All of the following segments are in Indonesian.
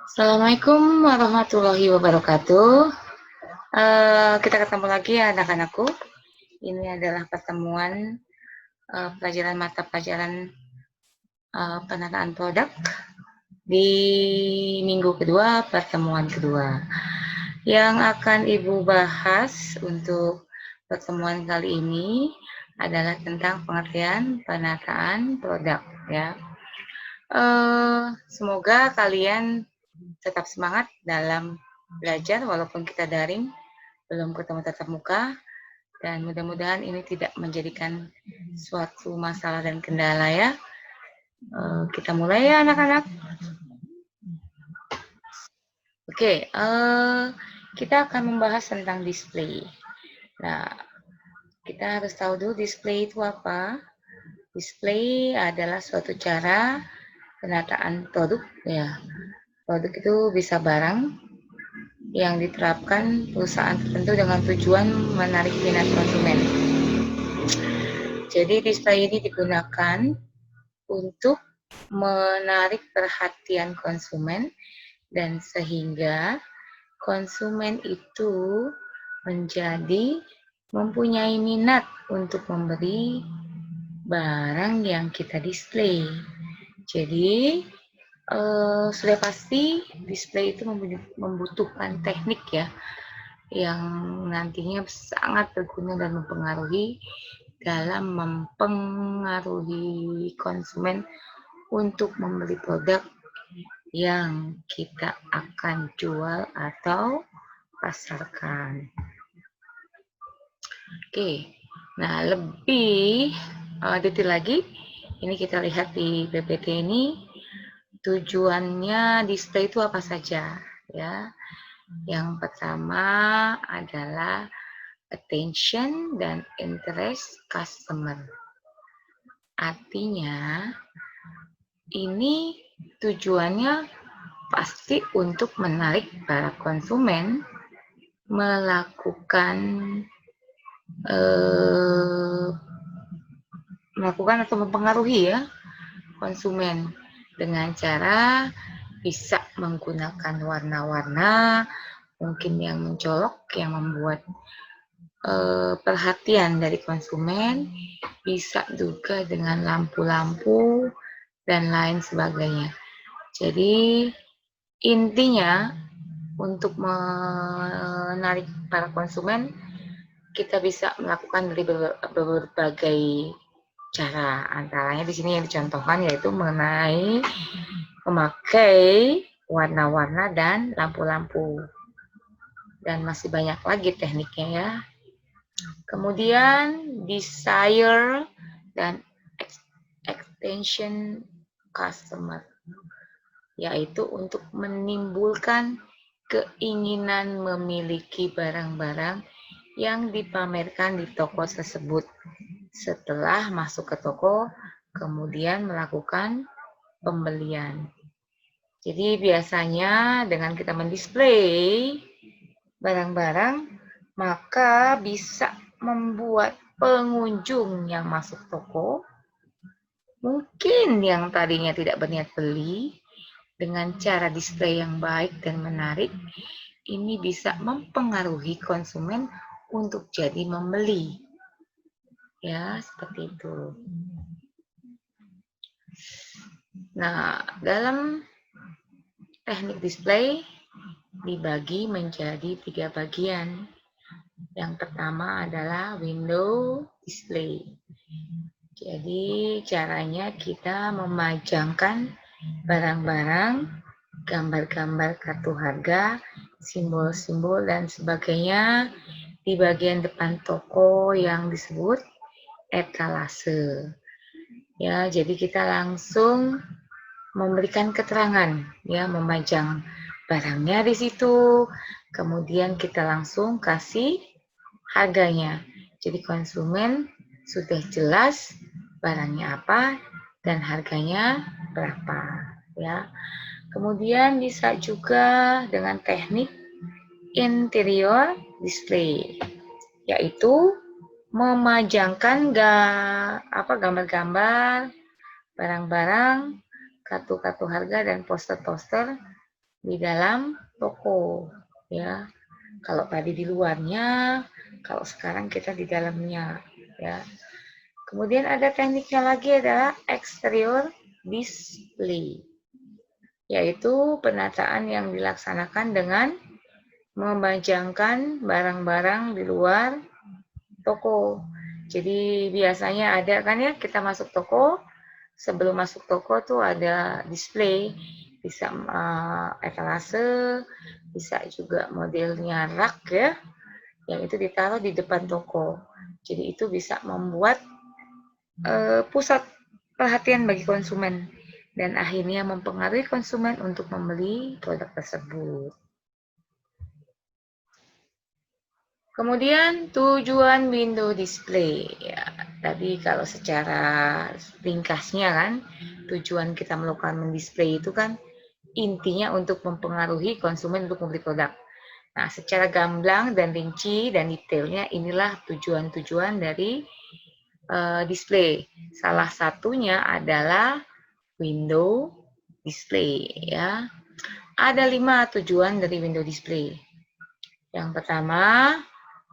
Assalamualaikum warahmatullahi wabarakatuh. Kita ketemu lagi ya anak-anakku. Ini adalah pertemuan pelajaran mata pelajaran penataan produk di minggu kedua, pertemuan kedua. Yang akan Ibu bahas untuk pertemuan kali ini adalah tentang pengertian penataan produk ya. Semoga kalian tetap semangat dalam belajar walaupun kita daring, belum ketemu tatap muka, dan mudah-mudahan ini tidak menjadikan suatu masalah dan kendala ya. Kita mulai ya anak-anak. Oke, kita akan membahas tentang display. Nah, kita harus tahu dulu display itu apa. Display adalah suatu cara penataan produk ya. Produk itu bisa barang yang diterapkan perusahaan tertentu dengan tujuan menarik minat konsumen. Jadi display ini digunakan untuk menarik perhatian konsumen dan sehingga konsumen itu menjadi mempunyai minat untuk memberi barang yang kita display. Jadi sudah pasti display itu membutuhkan teknik ya, yang nantinya sangat berguna dan mempengaruhi dalam mempengaruhi konsumen untuk membeli produk yang kita akan jual atau pasarkan. Oke, nah lebih detail lagi, ini kita lihat di PPT ini tujuannya display itu apa saja ya. Yang pertama adalah attention dan interest customer. Artinya ini tujuannya pasti untuk menarik para konsumen melakukan atau mempengaruhi ya konsumen dengan cara bisa menggunakan warna-warna mungkin yang mencolok, yang membuat perhatian dari konsumen, bisa juga dengan lampu-lampu dan lain sebagainya. Jadi intinya untuk menarik para konsumen kita bisa melakukan dari berbagai cara. Antaranya di sini yang dicontohkan yaitu mengenai memakai warna-warna dan lampu-lampu. Dan masih banyak lagi tekniknya ya. Kemudian desire dan extension customer, yaitu untuk menimbulkan keinginan memiliki barang-barang yang dipamerkan di toko tersebut. Setelah masuk ke toko, kemudian melakukan pembelian. Jadi biasanya dengan kita mendisplay barang-barang, maka bisa membuat pengunjung yang masuk toko, mungkin yang tadinya tidak berniat beli, dengan cara display yang baik dan menarik, ini bisa mempengaruhi konsumen untuk jadi membeli. Ya, seperti itu. Nah, dalam teknik display dibagi menjadi 3 bagian. Yang pertama adalah window display. Jadi caranya kita memajangkan barang-barang, gambar-gambar kartu harga, simbol-simbol dan sebagainya di bagian depan toko yang disebut etalase. Ya, jadi kita langsung memberikan keterangan, ya, memajang barangnya di situ, kemudian kita langsung kasih harganya. Jadi konsumen sudah jelas barangnya apa dan harganya berapa, ya. Kemudian bisa juga dengan teknik interior display, yaitu memajangkan gambar-gambar, barang-barang, kartu-kartu harga dan poster-poster di dalam toko, ya. Kalau tadi di luarnya, kalau sekarang kita di dalamnya, ya. Kemudian ada tekniknya lagi adalah exterior display, yaitu penataan yang dilaksanakan dengan memajangkan barang-barang di luar toko. Jadi biasanya ada kan ya, kita masuk toko, sebelum masuk toko tuh ada display, bisa etalase, bisa juga modelnya rak ya, yang itu ditaruh di depan toko. Jadi itu bisa membuat pusat perhatian bagi konsumen dan akhirnya mempengaruhi konsumen untuk membeli produk tersebut. Kemudian tujuan window display. Ya, tadi kalau secara ringkasnya kan, tujuan kita melakukan mendisplay itu kan intinya untuk mempengaruhi konsumen untuk membeli produk. Nah, secara gamblang dan rinci dan detailnya inilah tujuan-tujuan dari display. Salah satunya adalah window display ya. Ada 5 tujuan dari window display. Yang pertama,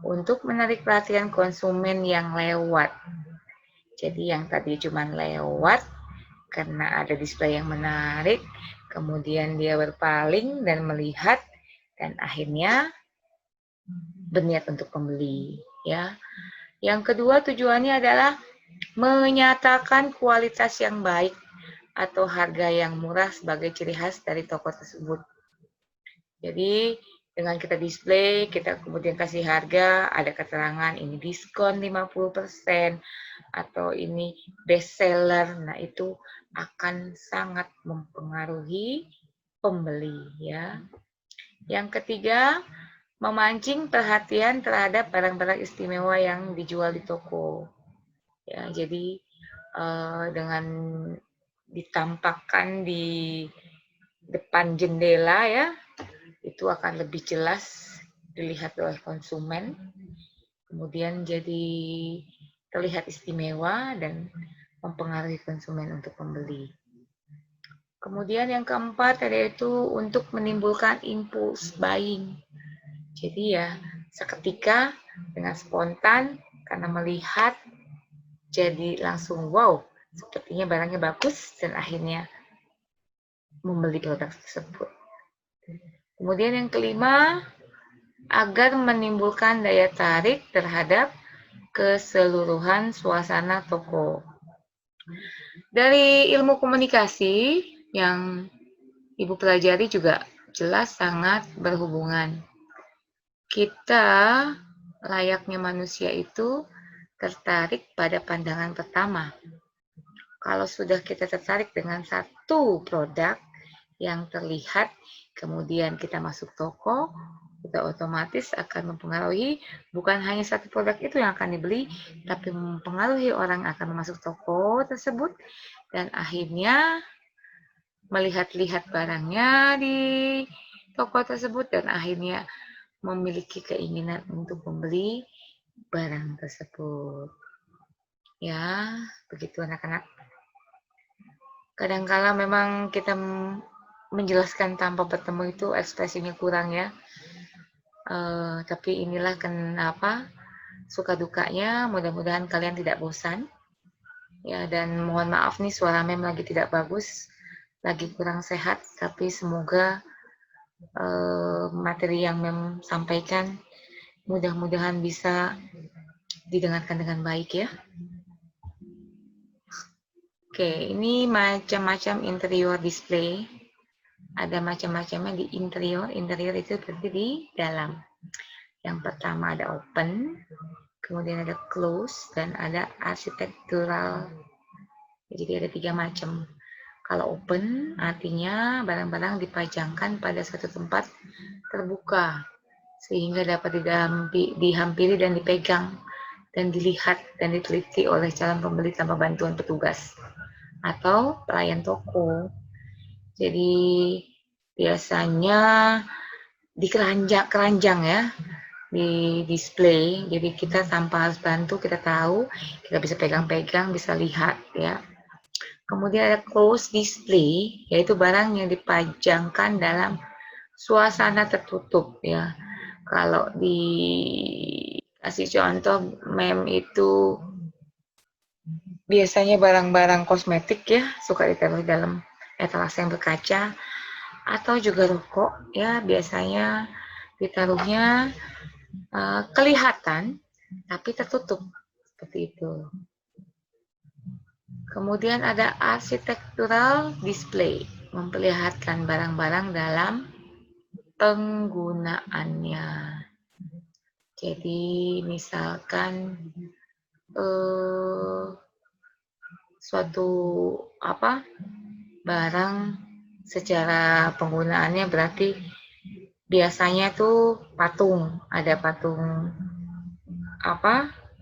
untuk menarik perhatian konsumen yang lewat. Jadi yang tadi cuma lewat karena ada display yang menarik, kemudian dia berpaling dan melihat dan akhirnya berniat untuk membeli ya. Yang kedua tujuannya adalah menyatakan kualitas yang baik atau harga yang murah sebagai ciri khas dari toko tersebut. Jadi dengan kita display, kita kemudian kasih harga, ada keterangan ini diskon 50% atau ini best seller. Nah, itu akan sangat mempengaruhi pembeli ya. Yang ketiga, memancing perhatian terhadap barang-barang istimewa yang dijual di toko. Ya, jadi dengan ditampakkan di depan jendela ya, itu akan lebih jelas dilihat oleh konsumen, kemudian jadi terlihat istimewa dan mempengaruhi konsumen untuk membeli. Kemudian yang keempat yaitu untuk menimbulkan impulse buying. Jadi ya seketika dengan spontan karena melihat jadi langsung wow, sepertinya barangnya bagus dan akhirnya membeli produk tersebut. Kemudian yang kelima, agar menimbulkan daya tarik terhadap keseluruhan suasana toko. Dari ilmu komunikasi yang Ibu pelajari juga jelas sangat berhubungan. Kita layaknya manusia itu tertarik pada pandangan pertama. Kalau sudah kita tertarik dengan satu produk yang terlihat, kemudian kita masuk toko, kita otomatis akan mempengaruhi bukan hanya satu produk itu yang akan dibeli, tapi mempengaruhi orang akan masuk toko tersebut dan akhirnya melihat-lihat barangnya di toko tersebut dan akhirnya memiliki keinginan untuk membeli barang tersebut. Ya, begitu anak-anak. Kadangkala memang kita menjelaskan tanpa bertemu itu ekspresinya kurang ya. Tapi inilah kenapa suka dukanya. Mudah-mudahan kalian tidak bosan. Ya, dan mohon maaf nih suara mem lagi tidak bagus, lagi kurang sehat. Tapi semoga materi yang mem sampaikan mudah-mudahan bisa didengarkan dengan baik ya. Oke, ini macam-macam interior display. Ada macam-macamnya di interior. Interior itu berarti di dalam. Yang pertama ada open, kemudian ada close, dan ada architectural. Jadi ada 3 macam. Kalau open artinya barang-barang dipajangkan pada suatu tempat terbuka sehingga dapat dihampiri dan dipegang dan dilihat dan diteliti oleh calon pembeli tanpa bantuan petugas atau pelayan toko. Jadi biasanya di keranjang ya, di display. Jadi kita tanpa harus bantu, kita tahu, kita bisa pegang-pegang, bisa lihat ya. Kemudian ada close display, yaitu barang yang dipajangkan dalam suasana tertutup ya. Kalau dikasih contoh meme itu biasanya barang-barang kosmetik ya, suka ditaruh dalam etalase yang berkaca, atau juga rokok ya, biasanya ditaruhnya kelihatan tapi tertutup seperti itu. Kemudian ada architectural display, memperlihatkan barang-barang dalam penggunaannya. Jadi misalkan suatu barang secara penggunaannya berarti biasanya tuh patung, ada patung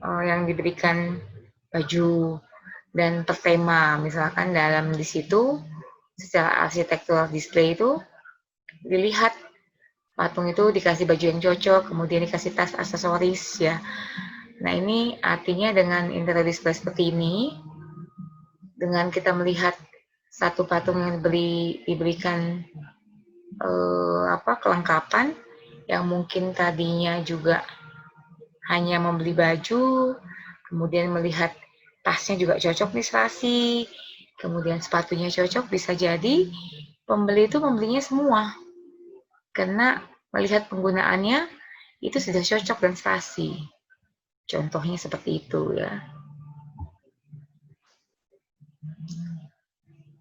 yang diberikan baju dan bertema, misalkan dalam di situ secara arsitektural display itu dilihat patung itu dikasih baju yang cocok, kemudian dikasih tas aksesoris ya. Nah ini artinya dengan interior display seperti ini, dengan kita melihat satu patung yang diberikan kelengkapan yang mungkin tadinya juga hanya membeli baju, kemudian melihat tasnya juga cocok nih serasi, kemudian sepatunya cocok, bisa jadi pembeli itu membelinya semua karena melihat penggunaannya itu sudah cocok dan serasi. Contohnya seperti itu ya.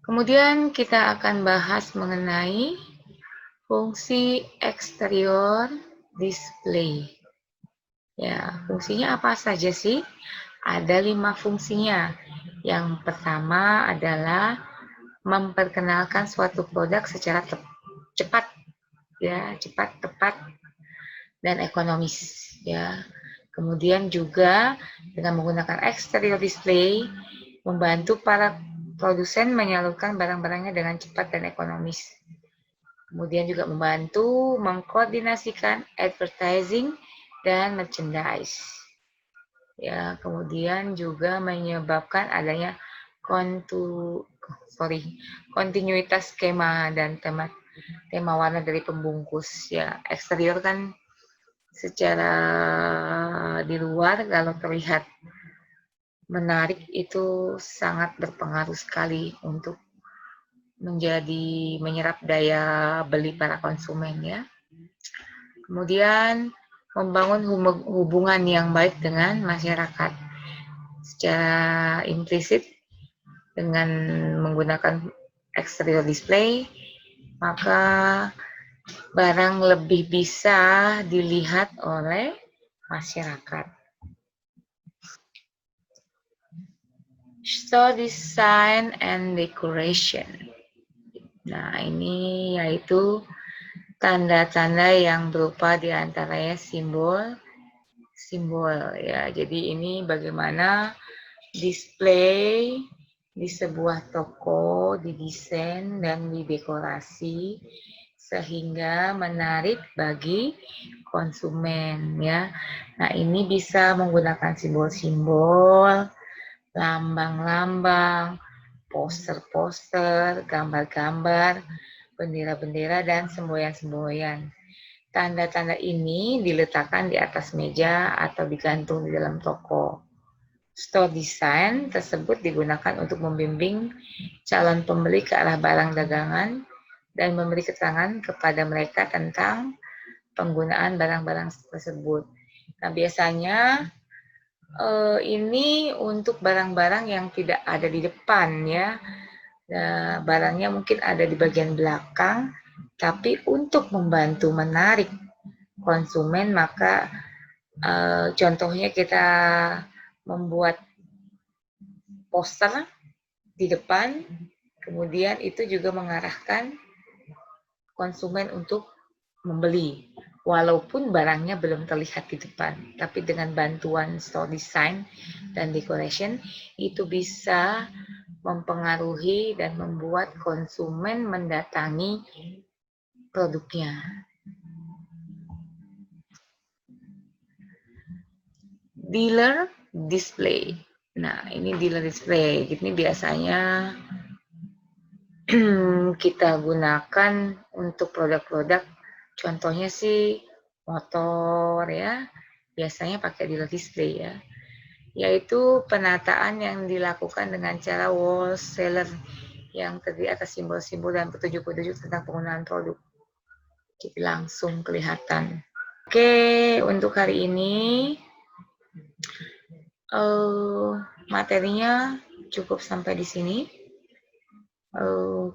Kemudian kita akan bahas mengenai fungsi eksterior display. Ya, fungsinya apa saja sih? Ada 5 fungsinya. Yang pertama adalah memperkenalkan suatu produk secara cepat, ya, cepat, tepat, dan ekonomis, ya. Kemudian juga dengan menggunakan exterior display, membantu para produsen menyalurkan barang-barangnya dengan cepat dan ekonomis. Kemudian juga membantu mengkoordinasikan advertising dan merchandise. Ya, kemudian juga menyebabkan adanya kontinuitas skema dan tema warna dari pembungkus. Ya, eksterior kan secara di luar kalau terlihat menarik itu sangat berpengaruh sekali untuk menyerap daya beli para konsumen ya. Kemudian membangun hubungan yang baik dengan masyarakat secara implisit dengan menggunakan exterior display, maka barang lebih bisa dilihat oleh masyarakat. Store design and decoration. Nah, ini yaitu tanda-tanda yang berupa diantaranya simbol ya. Jadi ini bagaimana display di sebuah toko didesain dan didekorasi sehingga menarik bagi konsumen ya. Nah, ini bisa menggunakan simbol-simbol, lambang-lambang, poster-poster, gambar-gambar, bendera-bendera, dan semboyan-semboyan. Tanda-tanda ini diletakkan di atas meja atau digantung di dalam toko. Store design tersebut digunakan untuk membimbing calon pembeli ke arah barang dagangan dan memberi keterangan kepada mereka tentang penggunaan barang-barang tersebut. Nah, biasanya ini untuk barang-barang yang tidak ada di depan ya. Nah, barangnya mungkin ada di bagian belakang, tapi untuk membantu menarik konsumen maka contohnya kita membuat poster di depan, kemudian itu juga mengarahkan konsumen untuk membeli. Walaupun barangnya belum terlihat di depan, tapi dengan bantuan store design dan decoration, itu bisa mempengaruhi dan membuat konsumen mendatangi produknya. Dealer display. Nah, ini dealer display. Ini biasanya kita gunakan untuk produk-produk Contohnya sih motor ya, biasanya pakai dealer display ya, yaitu penataan yang dilakukan dengan cara wall seller yang terdiri atas simbol-simbol dan petunjuk-petunjuk tentang penggunaan produk. Jadi langsung kelihatan. Oke, untuk hari ini materinya cukup sampai di sini.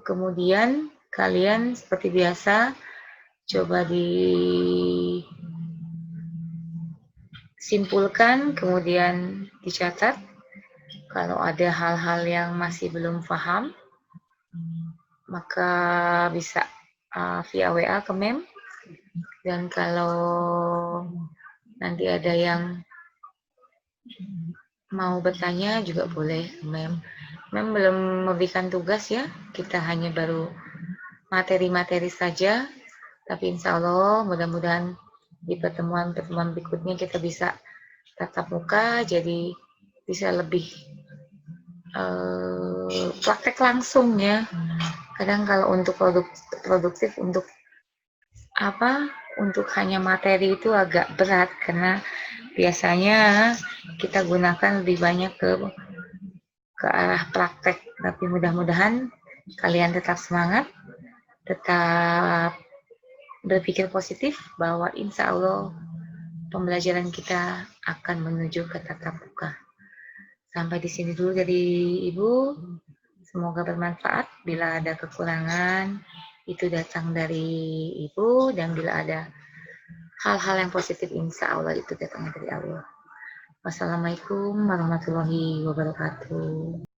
Kemudian kalian seperti biasa coba disimpulkan, kemudian dicatat. Kalau ada hal-hal yang masih belum paham, maka bisa via WA ke Mem. Dan kalau nanti ada yang mau bertanya juga boleh Mem. Mem belum memberikan tugas ya, kita hanya baru materi-materi saja. Tapi insya Allah mudah-mudahan di pertemuan-pertemuan berikutnya kita bisa tatap muka, jadi bisa lebih praktek langsung ya. Kadang kalau untuk produktif untuk untuk hanya materi itu agak berat karena biasanya kita gunakan lebih banyak ke arah praktek. Tapi mudah-mudahan kalian tetap semangat, tetap berpikir positif bahwa insya Allah pembelajaran kita akan menuju ke tatap muka. Sampai di sini dulu dari Ibu. Semoga bermanfaat. Bila ada kekurangan, itu datang dari Ibu. Dan bila ada hal-hal yang positif, insya Allah itu datang dari Allah. Wassalamualaikum warahmatullahi wabarakatuh.